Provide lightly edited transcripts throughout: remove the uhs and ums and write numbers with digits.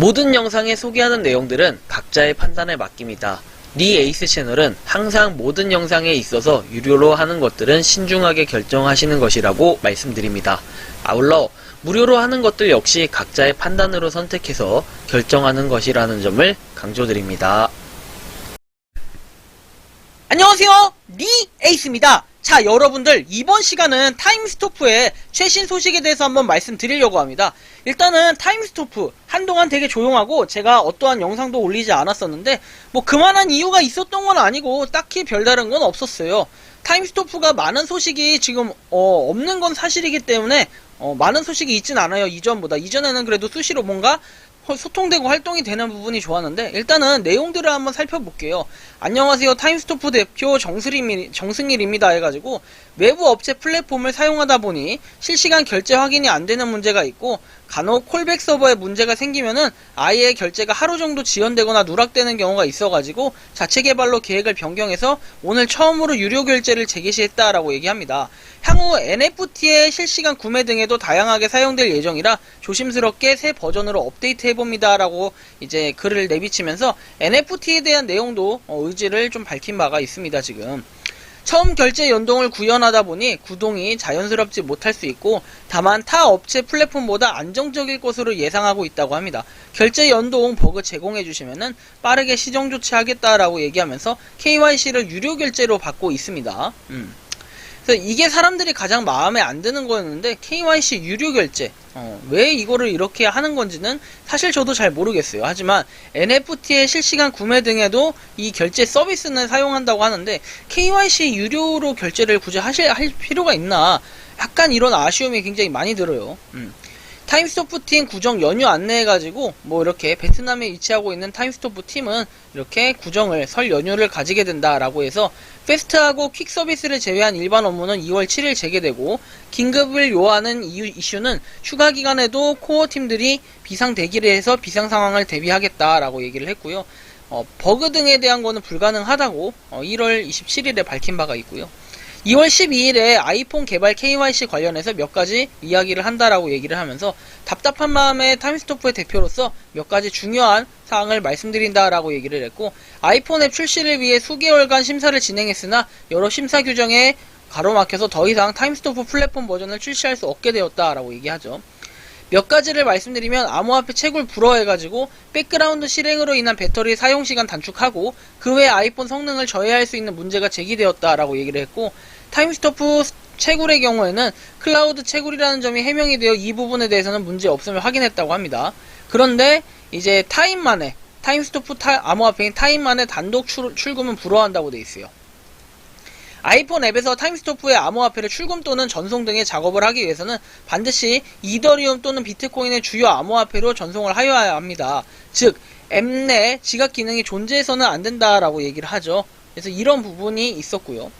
모든 영상에 소개하는 내용들은 각자의 판단에 맡깁니다. 니 에이스 채널은 항상 모든 영상에 있어서 유료로 하는 것들은 신중하게 결정하시는 것이라고 말씀드립니다. 아울러 무료로 하는 것들 역시 각자의 판단으로 선택해서 결정하는 것이라는 점을 강조드립니다. 안녕하세요, 니 에이스입니다. 자, 여러분들, 이번 시간은 타임스토프의 최신 소식에 대해서 한번 말씀드리려고 합니다. 일단은 타임스토프 한동안 되게 조용하고 제가 어떠한 영상도 올리지 않았었는데 뭐 그만한 이유가 있었던 건 아니고 딱히 별다른 건 없었어요. 타임스토프가 많은 소식이 지금 없는 건 사실이기 때문에 많은 소식이 있진 않아요. 이전에는 그래도 수시로 뭔가 소통되고 활동이 되는 부분이 좋았는데, 일단은 내용들을 한번 살펴볼게요. 안녕하세요, 타임스토프 대표 정승일입니다 해가지고 외부 업체 플랫폼을 사용하다 보니 실시간 결제 확인이 안 되는 문제가 있고, 간혹 콜백 서버에 문제가 생기면은 아예 결제가 하루 정도 지연되거나 누락되는 경우가 있어가지고 자체 개발로 계획을 변경해서 오늘 처음으로 유료 결제를 재개시했다라고 얘기합니다. 향후 NFT의 실시간 구매 등에도 다양하게 사용될 예정이라 조심스럽게 새 버전으로 업데이트 해봅니다 라고 이제 글을 내비치면서 NFT에 대한 내용도 의지를 좀 밝힌 바가 있습니다. 지금 처음 결제 연동을 구현하다 보니 구동이 자연스럽지 못할 수 있고, 다만 타 업체 플랫폼보다 안정적일 것으로 예상하고 있다고 합니다. 결제 연동 버그 제공해 주시면은 빠르게 시정 조치하겠다라고 얘기하면서 KYC를 유료 결제로 받고 있습니다. 그래서 이게 사람들이 가장 마음에 안 드는 거였는데, KYC 유료 결제, 왜 이거를 이렇게 하는 건지는 사실 저도 잘 모르겠어요. 하지만 NFT의 실시간 구매 등에도 이 결제 서비스는 사용한다고 하는데 KYC 유료로 결제를 굳이 할 필요가 있나, 약간 이런 아쉬움이 굉장히 많이 들어요. 타임스토프 팀 구정 연휴 안내해가지고 뭐 이렇게 베트남에 위치하고 있는 타임스토프 팀은 이렇게 구정을 설 연휴를 가지게 된다라고 해서 페스트하고 퀵 서비스를 제외한 일반 업무는 2월 7일 재개되고, 긴급을 요하는 이슈는 휴가 기간에도 코어 팀들이 비상 대기를 해서 비상 상황을 대비하겠다라고 얘기를 했고요. 버그 등에 대한 거는 불가능하다고 1월 27일에 밝힌 바가 있고요. 2월 12일에 아이폰 개발 KYC 관련해서 몇 가지 이야기를 한다라고 얘기를 하면서 답답한 마음에 타임스토프의 대표로서 몇 가지 중요한 사항을 말씀드린다라고 얘기를 했고, 아이폰 앱 출시를 위해 수개월간 심사를 진행했으나 여러 심사 규정에 가로막혀서 더 이상 타임스토프 플랫폼 버전을 출시할 수 없게 되었다라고 얘기하죠. 몇 가지를 말씀드리면, 암호화폐 채굴 불허해가지고 백그라운드 실행으로 인한 배터리 사용시간 단축하고 그 외 아이폰 성능을 저해할 수 있는 문제가 제기되었다라고 얘기를 했고, 타임스토프 채굴의 경우에는 클라우드 채굴이라는 점이 해명이 되어 이 부분에 대해서는 문제 없음을 확인했다고 합니다. 그런데 이제 타임스토프 암호화폐인 타임만의 단독 출금은 불허한다고 돼 있어요. 아이폰 앱에서 타임스토프의 암호화폐를 출금 또는 전송 등의 작업을 하기 위해서는 반드시 이더리움 또는 비트코인의 주요 암호화폐로 전송을 하여야 합니다. 즉, 앱 내 지각 기능이 존재해서는 안 된다라고 얘기를 하죠. 그래서 이런 부분이 있었고요.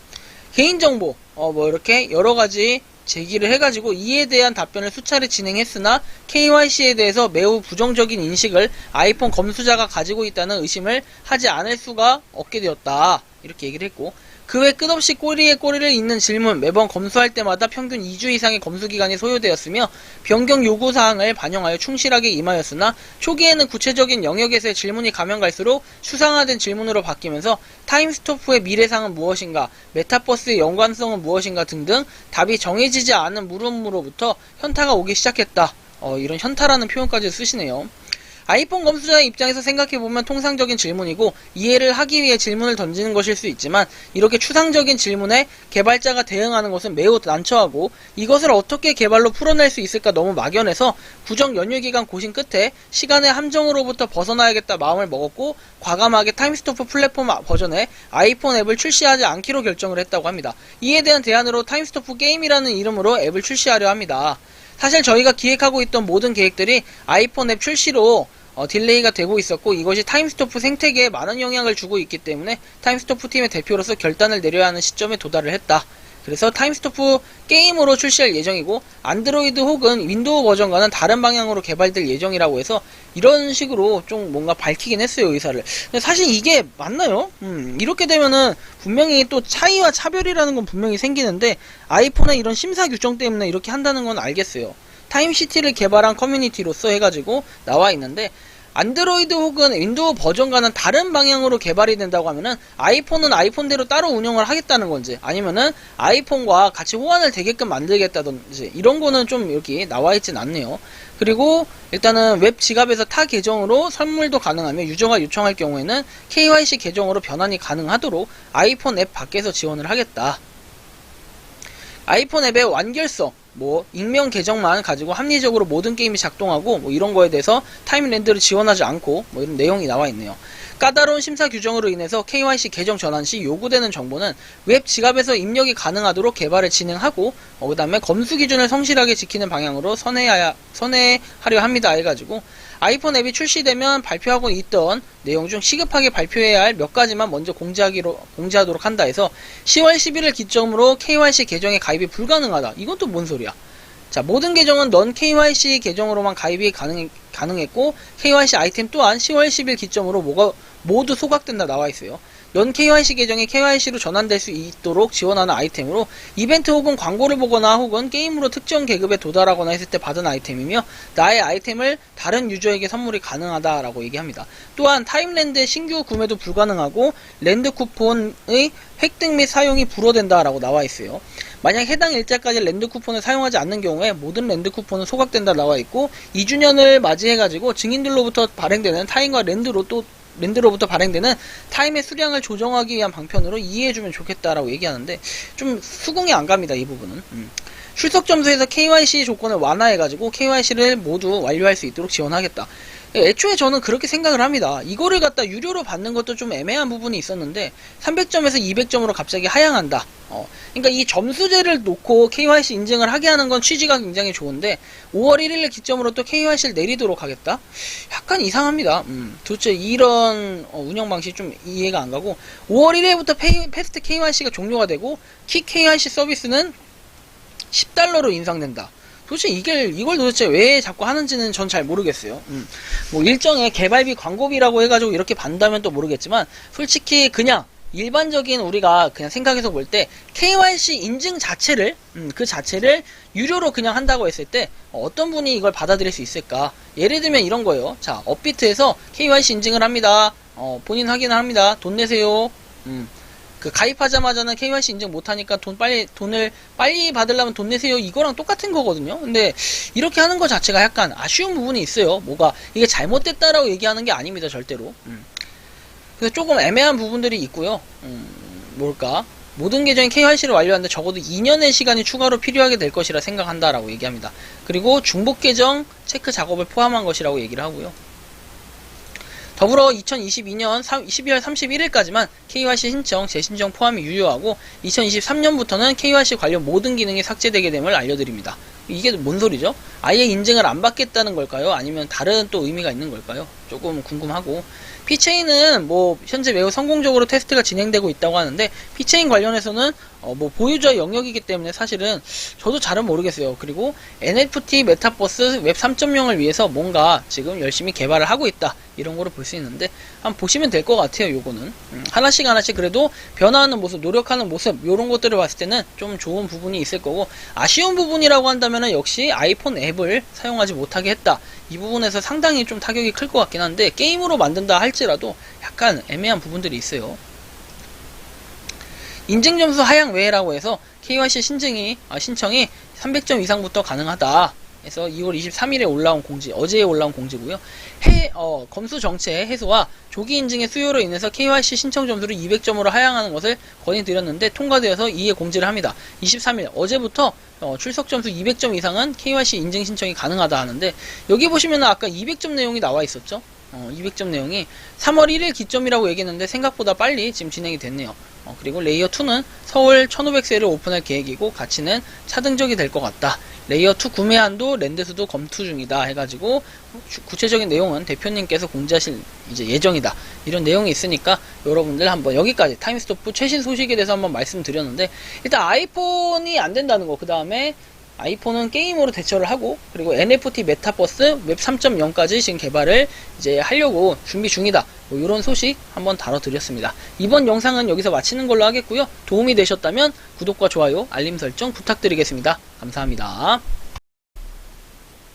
개인정보, 뭐 이렇게 여러가지 제기를 해가지고 이에 대한 답변을 수차례 진행했으나 KYC에 대해서 매우 부정적인 인식을 아이폰 검수자가 가지고 있다는 의심을 하지 않을 수가 없게 되었다, 이렇게 얘기를 했고, 그 외 끝없이 꼬리에 꼬리를 잇는 질문, 매번 검수할 때마다 평균 2주 이상의 검수기간이 소요되었으며 변경 요구사항을 반영하여 충실하게 임하였으나 초기에는 구체적인 영역에서의 질문이 가면 갈수록 추상화된 질문으로 바뀌면서 타임스토프의 미래상은 무엇인가, 메타버스의 연관성은 무엇인가 등등 답이 정해지지 않은 물음으로부터 현타가 오기 시작했다. 이런 현타라는 표현까지 쓰시네요. 아이폰 검수자의 입장에서 생각해보면 통상적인 질문이고 이해를 하기 위해 질문을 던지는 것일 수 있지만, 이렇게 추상적인 질문에 개발자가 대응하는 것은 매우 난처하고 이것을 어떻게 개발로 풀어낼 수 있을까 너무 막연해서 구정 연휴 기간 고심 끝에 시간의 함정으로부터 벗어나야겠다 마음을 먹었고, 과감하게 타임스토프 플랫폼 버전의 아이폰 앱을 출시하지 않기로 결정을 했다고 합니다. 이에 대한 대안으로 타임스토프 게임이라는 이름으로 앱을 출시하려 합니다. 사실 저희가 기획하고 있던 모든 계획들이 아이폰 앱 출시로 딜레이가 되고 있었고, 이것이 타임스토프 생태계에 많은 영향을 주고 있기 때문에 타임스토프 팀의 대표로서 결단을 내려야 하는 시점에 도달을 했다. 그래서 타임스토프 게임으로 출시할 예정이고, 안드로이드 혹은 윈도우 버전과는 다른 방향으로 개발될 예정이라고 해서 이런 식으로 좀 뭔가 밝히긴 했어요, 의사를. 근데 사실 이게 맞나요? 이렇게 되면은 분명히 또 차이와 차별이라는 건 분명히 생기는데, 아이폰의 이런 심사 규정 때문에 이렇게 한다는 건 알겠어요. 타임시티를 개발한 커뮤니티로서 해가지고 나와 있는데, 안드로이드 혹은 윈도우 버전과는 다른 방향으로 개발이 된다고 하면은 아이폰은 아이폰대로 따로 운영을 하겠다는 건지, 아니면은 아이폰과 같이 호환을 되게끔 만들겠다든지, 이런 거는 좀 여기 나와 있진 않네요. 그리고 일단은 웹 지갑에서 타 계정으로 선물도 가능하며, 유저가 요청할 경우에는 KYC 계정으로 변환이 가능하도록 아이폰 앱 밖에서 지원을 하겠다. 아이폰 앱의 완결성, 익명 계정만 가지고 합리적으로 모든 게임이 작동하고, 이런 거에 대해서 타임랜드를 지원하지 않고, 이런 내용이 나와 있네요. 까다로운 심사 규정으로 인해서 KYC 계정 전환 시 요구되는 정보는 웹 지갑에서 입력이 가능하도록 개발을 진행하고, 그 다음에 검수 기준을 성실하게 지키는 방향으로 선회하려 합니다. 해가지고, 아이폰 앱이 출시되면 발표하고 있던 내용 중 시급하게 발표해야 할 몇 가지만 먼저 공지하도록 한다 해서 10월 10일을 기점으로 KYC 계정에 가입이 불가능하다. 이건 또 뭔 소리야? 자, 모든 계정은 넌 KYC 계정으로만 가입이 가능했고, KYC 아이템 또한 10월 10일 기점으로 모두 소각된다 나와 있어요. 넌 KYC 계정이 KYC로 전환될 수 있도록 지원하는 아이템으로, 이벤트 혹은 광고를 보거나 혹은 게임으로 특정 계급에 도달하거나 했을 때 받은 아이템이며, 나의 아이템을 다른 유저에게 선물이 가능하다라고 얘기합니다. 또한 타임랜드의 신규 구매도 불가능하고, 랜드 쿠폰의 획득 및 사용이 불허된다라고 나와 있어요. 만약 해당 일자까지 랜드 쿠폰을 사용하지 않는 경우에 모든 랜드 쿠폰은 소각된다 나와 있고, 2주년을 맞이해가지고 증인들로부터 발행되는 타임과 랜드로부터 발행되는 타임의 수량을 조정하기 위한 방편으로 이해해주면 좋겠다라고 얘기하는데, 좀 수긍이 안 갑니다, 이 부분은. 출석 점수에서 KYC 조건을 완화해가지고 KYC를 모두 완료할 수 있도록 지원하겠다. 애초에 저는 그렇게 생각을 합니다. 이거를 갖다 유료로 받는 것도 좀 애매한 부분이 있었는데 300점에서 200점으로 갑자기 하향한다. 그러니까 이 점수제를 놓고 KYC 인증을 하게 하는 건 취지가 굉장히 좋은데 5월 1일을 기점으로 또 KYC를 내리도록 하겠다? 약간 이상합니다. 도대체 이런 운영 방식이 좀 이해가 안 가고, 5월 1일부터 패스트 KYC가 종료가 되고 킥 KYC 서비스는 $10로 인상된다. 도대체 이걸 도대체 왜 자꾸 하는지는 전 잘 모르겠어요. 일정의 개발비, 광고비라고 해가지고 이렇게 받는다면 또 모르겠지만, 솔직히 그냥 일반적인 우리가 그냥 생각해서 볼 때 KYC 인증 자체를 그 자체를 유료로 그냥 한다고 했을 때 어떤 분이 이걸 받아들일 수 있을까? 예를 들면 이런 거예요. 자, 업비트에서 KYC 인증을 합니다. 본인 확인을 합니다. 돈 내세요. 그 가입하자마자는 KYC 인증 못하니까 돈을 빨리 받으려면 돈 내세요. 이거랑 똑같은 거거든요. 근데 이렇게 하는 것 자체가 약간 아쉬운 부분이 있어요. 이게 잘못됐다라고 얘기하는 게 아닙니다, 절대로. 그래서 조금 애매한 부분들이 있고요. 모든 계정이 KYC를 완료하는데 적어도 2년의 시간이 추가로 필요하게 될 것이라 생각한다라고 얘기합니다. 그리고 중복 계정 체크 작업을 포함한 것이라고 얘기를 하고요. 더불어 2022년 12월 31일까지만 KYC 신청, 재신청 포함이 유효하고 2023년부터는 KYC 관련 모든 기능이 삭제되게 됨을 알려드립니다. 이게 뭔 소리죠? 아예 인증을 안 받겠다는 걸까요? 아니면 다른 또 의미가 있는 걸까요? 조금 궁금하고, 피체인은 현재 매우 성공적으로 테스트가 진행되고 있다고 하는데, 피체인 관련해서는 보유자 영역이기 때문에 사실은 저도 잘은 모르겠어요. 그리고 NFT 메타버스 웹 3.0을 위해서 뭔가 지금 열심히 개발을 하고 있다, 이런 거를 볼 수 있는데 한번 보시면 될 것 같아요. 요거는 하나씩 그래도 변화하는 모습, 노력하는 모습, 요런 것들을 봤을 때는 좀 좋은 부분이 있을 거고, 아쉬운 부분이라고 한다면은 역시 아이폰 앱을 사용하지 못하게 했다, 이 부분에서 상당히 좀 타격이 클 것 같긴 한데, 게임으로 만든다 할지라도 약간 애매한 부분들이 있어요. 인증점수 하향 외라고 해서 KYC 신청이 300점 이상부터 가능하다 해서 2월 23일에 올라온 공지, 어제에 올라온 공지고요. 검수 정체 해소와 조기 인증의 수요로 인해서 KYC 신청 점수를 200점으로 하향하는 것을 건의드렸는데 통과되어서 이에 공지를 합니다. 23일 어제부터 출석 점수 200점 이상은 KYC 인증 신청이 가능하다 하는데, 여기 보시면 아까 200점 내용이 나와 있었죠. 200점 내용이 3월 1일 기점이라고 얘기했는데 생각보다 빨리 지금 진행이 됐네요. 그리고 레이어 2는 서울 1500세를 오픈할 계획이고 가치는 차등적이 될 것 같다. 레이어 2 구매 한도 랜드수도 검토 중이다 해가지고 구체적인 내용은 대표님께서 공지하실 예정이다, 이런 내용이 있으니까 여러분들 한번 여기까지 타임스토프 최신 소식에 대해서 한번 말씀드렸는데, 일단 아이폰이 안 된다는 거, 그 다음에 아이폰은 게임으로 대처를 하고, 그리고 NFT 메타버스 웹 3.0까지 지금 개발을 하려고 준비 중이다, 이런 소식 한번 다뤄드렸습니다. 이번 영상은 여기서 마치는 걸로 하겠고요. 도움이 되셨다면 구독과 좋아요, 알림 설정 부탁드리겠습니다. 감사합니다.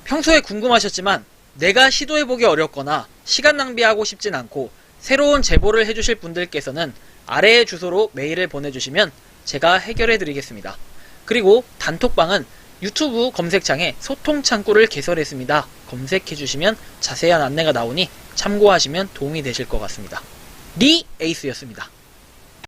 평소에 궁금하셨지만 내가 시도해보기 어렵거나 시간 낭비하고 싶진 않고 새로운 제보를 해주실 분들께서는 아래의 주소로 메일을 보내주시면 제가 해결해드리겠습니다. 그리고 단톡방은 유튜브 검색창에 소통 창구를 개설했습니다. 검색해주시면 자세한 안내가 나오니 참고하시면 도움이 되실 것 같습니다. 리 에이스였습니다.